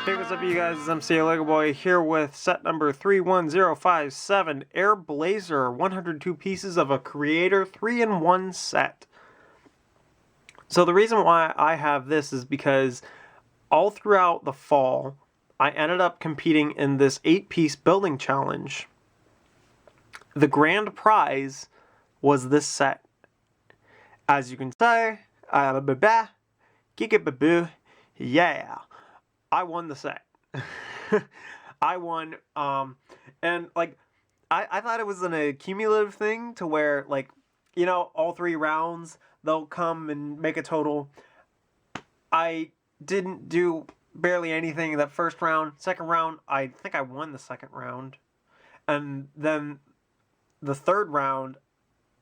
Hey, what's up you guys, it's MCLegoboy here with set number 31057, Air Blazer, 102 pieces of a Creator 3-in-1 set. So the reason why I have this is because all throughout the fall, I ended up competing in this 8-piece building challenge. The grand prize was this set. As you can say, yeah. I won the set. I won, and like, I thought it was an accumulative thing to where, like, you know, all 3 rounds, they'll come and make a total. I didn't do barely anything that first round. Second round, I think I won the second round. And then the third round,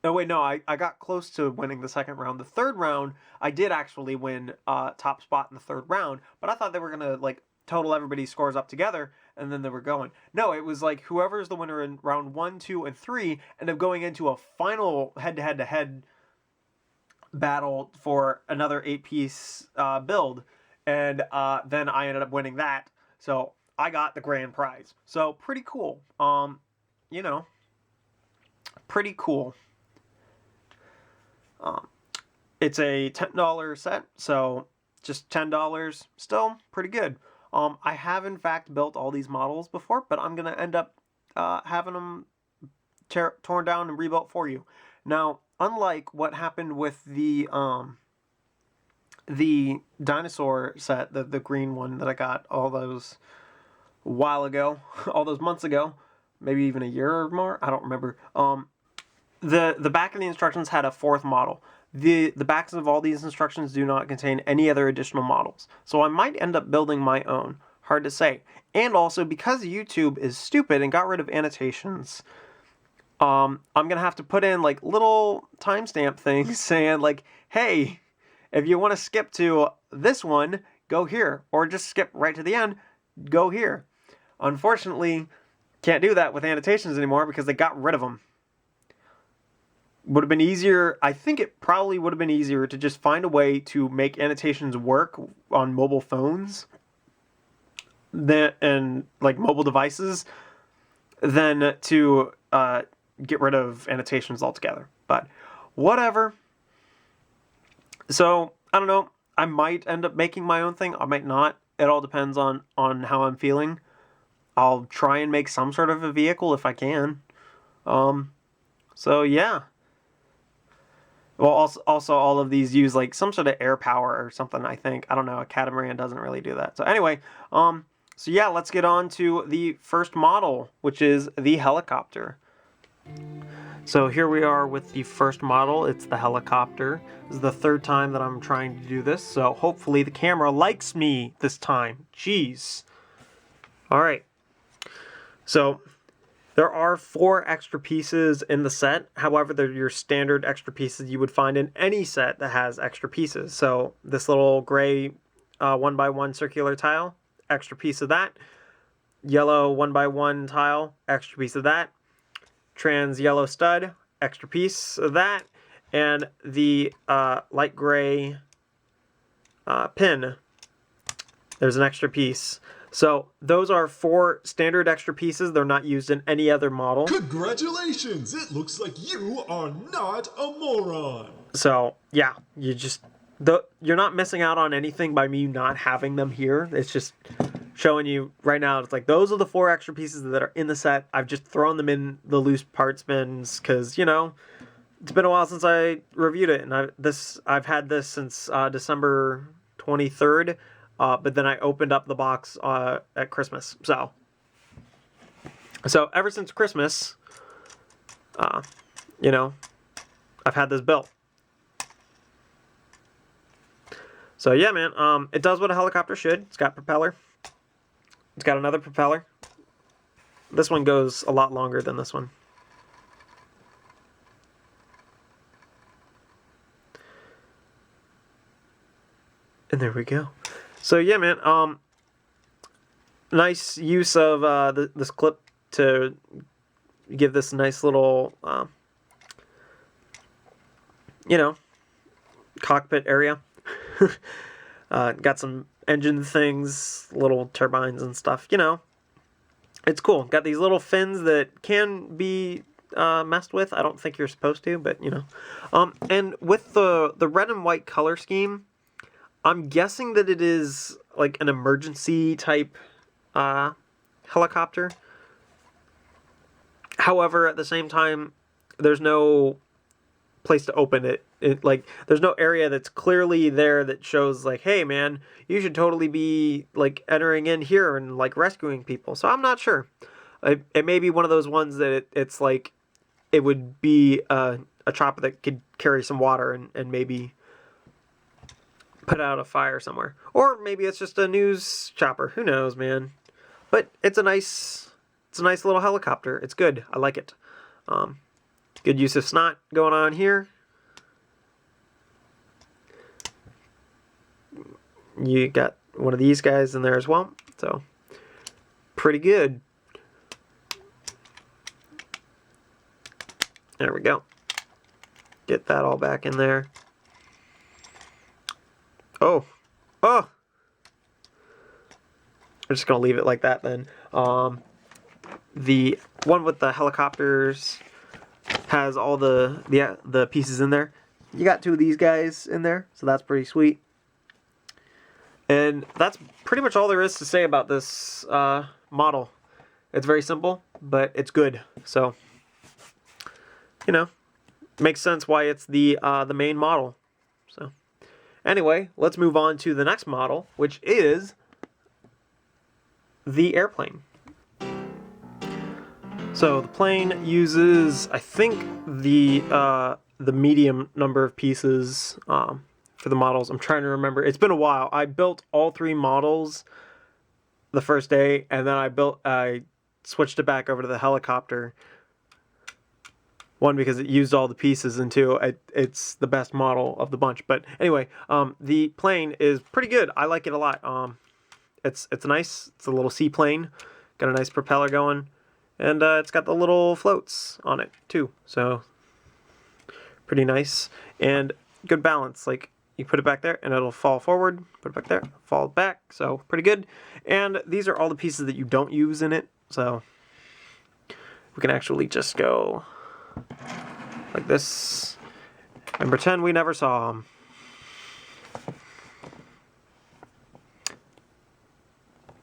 oh wait, no, I got close to winning the second round. The third round, I did actually win top spot in the third round, but I thought they were going to, like, total everybody's scores up together, and then they were going. No, it was like whoever's the winner in round 1, 2, and 3 end up going into a final head-to-head battle for another 8-piece build, and then I ended up winning that, so I got the grand prize. So, pretty cool. You know, pretty cool. It's a $10 set, so just $10, still pretty good. I have in fact built all these models before, but I'm gonna end up having them torn down and rebuilt for you. Now, unlike what happened with the dinosaur set, the green one that I got all those while ago, all those months ago, maybe even a year or more, I don't remember. The back of the instructions had a 4th model. The backs of all these instructions do not contain any other additional models. So I might end up building my own. Hard to say. And also, because YouTube is stupid and got rid of annotations, I'm going to have to put in, like, little timestamp things saying, like, hey, if you want to skip to this one, go here. Or just skip right to the end, go here. Unfortunately, can't do that with annotations anymore because they got rid of them. Would have been easier, I think it probably would have been easier to just find a way to make annotations work on mobile phones and like mobile devices than to get rid of annotations altogether. But whatever. So, I don't know. I might end up making my own thing. I might not. It all depends on how I'm feeling. I'll try and make some sort of a vehicle if I can. So, yeah. Well, also all of these use like some sort of air power or something, I think. I don't know, a Catamaran doesn't really do that. So anyway, so yeah, let's get on to the first model, which is the helicopter. So here we are with the first model. It's the helicopter. This is the 3rd time that I'm trying to do this, so hopefully the camera likes me this time. Jeez. Alright. So there are 4 extra pieces in the set. However, they're your standard extra pieces you would find in any set that has extra pieces. So this little gray 1x1 circular tile, extra piece of that. Yellow 1x1 tile, extra piece of that. Trans yellow stud, extra piece of that. And the light gray pin, there's an extra piece. So, those are 4 standard extra pieces. They're not used in any other model. Congratulations! It looks like you are not a moron! So, yeah, you're not missing out on anything by me not having them here. It's just showing you right now, it's like, those are the 4 extra pieces that are in the set. I've just thrown them in the loose parts bins because, you know, it's been a while since I reviewed it. And I've had this since December 23rd. But then I opened up the box at Christmas. So ever since Christmas, you know, I've had this built. So yeah, man, it does what a helicopter should. It's got propeller. It's got another propeller. This one goes a lot longer than this one. And there we go. So yeah, man, nice use of this clip to give this nice little, you know, cockpit area. Got some engine things, little turbines and stuff. You know, it's cool. Got these little fins that can be messed with. I don't think you're supposed to, but you know. And with the red and white color scheme, I'm guessing that it is like an emergency type helicopter. However, at the same time, there's no place to open it. Like, there's no area that's clearly there that shows like, hey man, you should totally be like entering in here and like rescuing people. So I'm not sure. It may be one of those ones that it's like it would be a chopper that could carry some water and maybe put out a fire somewhere, or maybe it's just a news chopper. Who knows, man? But it's a nice little helicopter. It's good. I like it. Good use of snot going on here. You got one of these guys in there as well, so pretty good. There we go. Get that all back in there. Oh! I'm just gonna leave it like that then. The one with the helicopters has all the pieces in there. You got two of these guys in there, so that's pretty sweet. And that's pretty much all there is to say about this model. It's very simple, but it's good. So, you know, makes sense why it's the main model. So, anyway, let's move on to the next model, which is the airplane. So the plane uses, I think, the medium number of pieces for the models. I'm trying to remember. It's been a while. I built all three models the first day, and then I switched it back over to the helicopter. One, because it used all the pieces, and two, it's the best model of the bunch. But anyway, the plane is pretty good. I like it a lot. It's nice. It's a little seaplane. Got a nice propeller going. And it's got the little floats on it, too. So, pretty nice. And good balance. Like, you put it back there, and it'll fall forward. Put it back there, fall back. So, pretty good. And these are all the pieces that you don't use in it. So, we can actually just go like this and pretend we never saw them.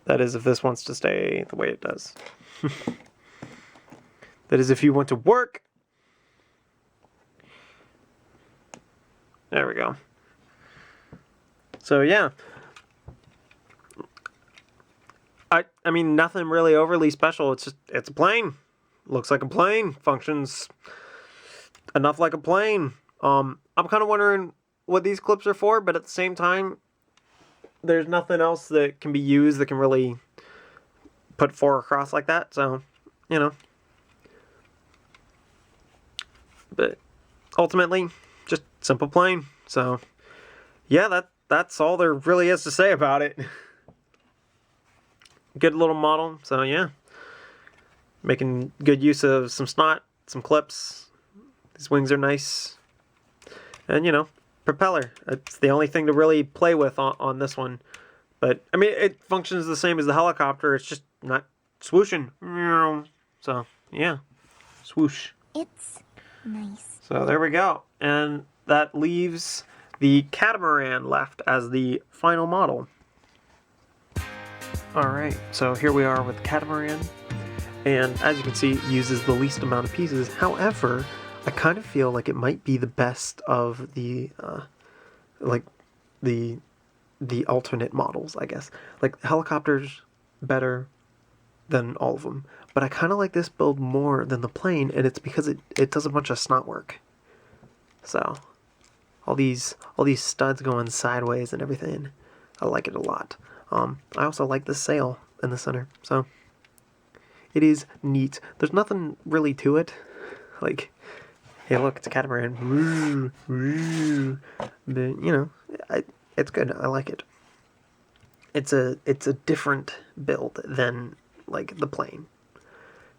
That is if this wants to stay the way it does. That is if you want to work. There we go. So yeah. I mean, nothing really overly special. It's a plane. Looks like a plane. Functions enough like a plane. I'm kind of wondering what these clips are for, but at the same time, there's nothing else that can be used that can really put four across like that. So, you know. But ultimately, just simple plane. So, yeah, that's all there really is to say about it. Good little model. So, yeah. Making good use of some snot, some clips. These wings are nice. And, you know, propeller. It's the only thing to really play with on this one. But, I mean, it functions the same as the helicopter. It's just not swooshing. So, yeah. Swoosh. It's nice. So there we go. And that leaves the Catamaran left as the final model. Alright, so here we are with Catamaran. And as you can see, it uses the least amount of pieces. However, I kind of feel like it might be the best of the, the alternate models, I guess. Like, the helicopter's better than all of them. But I kind of like this build more than the plane, and it's because it does a bunch of snot work. So, all these studs going sideways and everything. I like it a lot. I also like the sail in the center, so it is neat. There's nothing really to it. Like, hey, look, it's a catamaran. Woo, woo. But, you know, it's good. I like it. It's a different build than, like, the plane.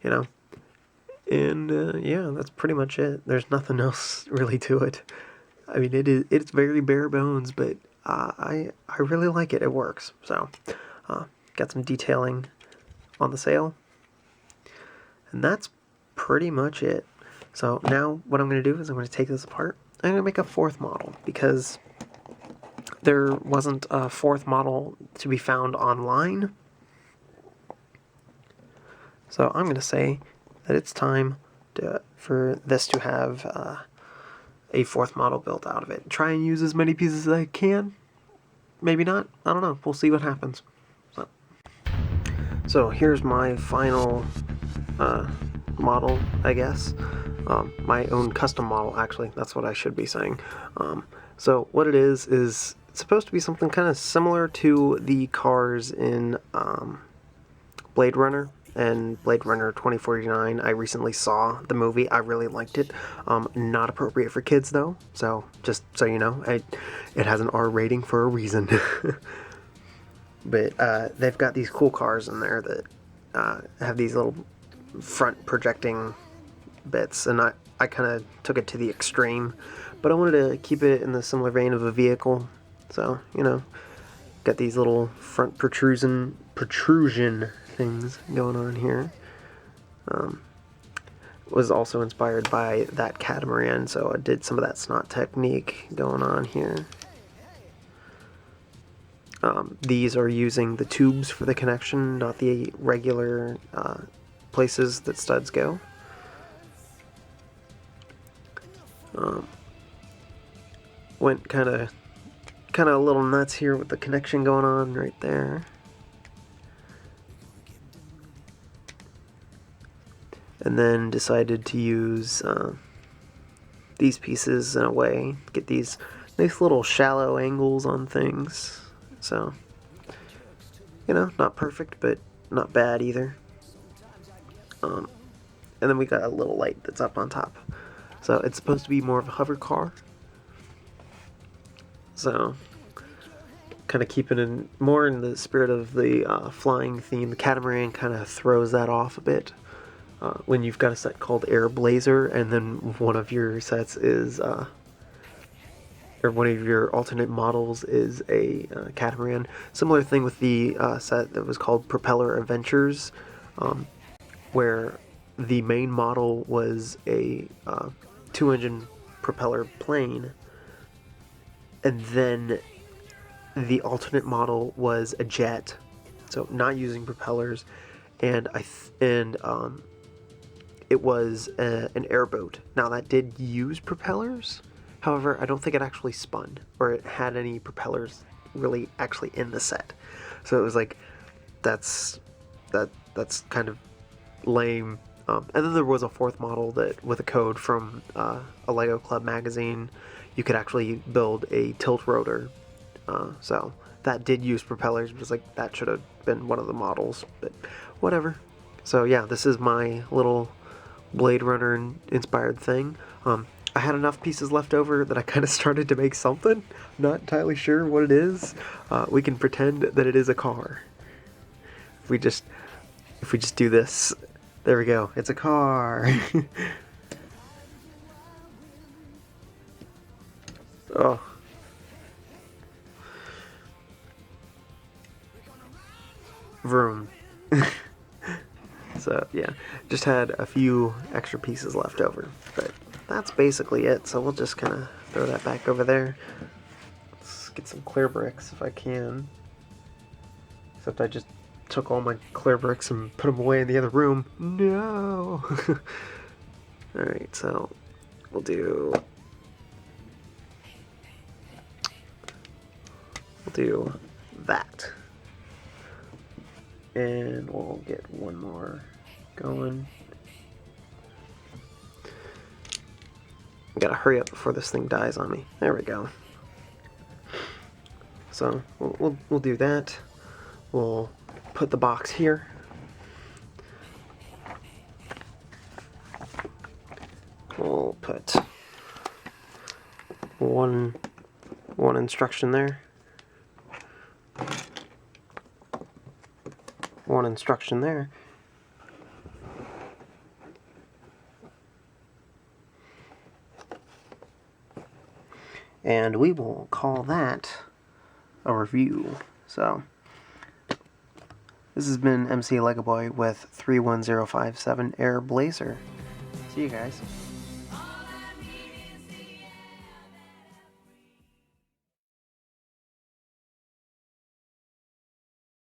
You know? And, yeah, that's pretty much it. There's nothing else really to it. I mean, it's very bare bones, but I really like it. It works. So, got some detailing on the sail. And that's pretty much it. So now what I'm going to do is I'm going to take this apart. I'm going to make a fourth model because there wasn't a fourth model to be found online. So I'm going to say that it's time for this to have a fourth model built out of it. Try and use as many pieces as I can. Maybe not. I don't know. We'll see what happens. So here's my final model, I guess. My own custom model, actually. That's what I should be saying. So what it is it's supposed to be something kind of similar to the cars in Blade Runner and Blade Runner 2049. I recently saw the movie. I really liked it. Not appropriate for kids, though. So just so you know, it has an R rating for a reason. But they've got these cool cars in there that have these little front projecting bits, and I kind of took it to the extreme, but I wanted to keep it in the similar vein of a vehicle. So, you know, got these little front protrusion things going on here. Was also inspired by that Catamaran, so I did some of that snot technique going on here. These are using the tubes for the connection, not the regular places that studs go. Went kind of a little nuts here with the connection going on right there. And then decided to use these pieces in a way, get these nice little shallow angles on things. So, you know, not perfect, but not bad either. And then we got a little light that's up on top. So it's supposed to be more of a hover car. So, kind of keeping in more in the spirit of the flying theme. The Catamaran kind of throws that off a bit. When you've got a set called Air Blazer, and then one of your sets is, or one of your alternate models is a Catamaran. Similar thing with the set that was called Propeller Adventures, where the main model was a 2-engine propeller plane, and then the alternate model was a jet, so not using propellers, and it was an airboat. Now that did use propellers, however, I don't think it actually spun or it had any propellers really actually in the set. So it was like, that's kind of lame. And then there was a fourth model that, with a code from a Lego Club magazine, you could actually build a tilt rotor. So that did use propellers. It was like, that should have been one of the models, but whatever. So yeah, this is my little Blade Runner inspired thing. I had enough pieces left over that I kind of started to make something. Not entirely sure what it is. We can pretend that it is a car. If we just do this, there we go. It's a car. Oh. Vroom. So yeah, just had a few extra pieces left over, but that's basically it. So we'll just kind of throw that back over there. Let's get some clear bricks if I can. Except I just took all my clear bricks and put them away in the other room. No! Alright, so we'll do that. And we'll get one more going. I gotta hurry up before this thing dies on me. There we go. So we'll do that. We'll put the box here. We'll put one instruction there. One instruction there. And we will call that a review. So this has been MC Legoboy with 31057 Air Blazer. See you guys.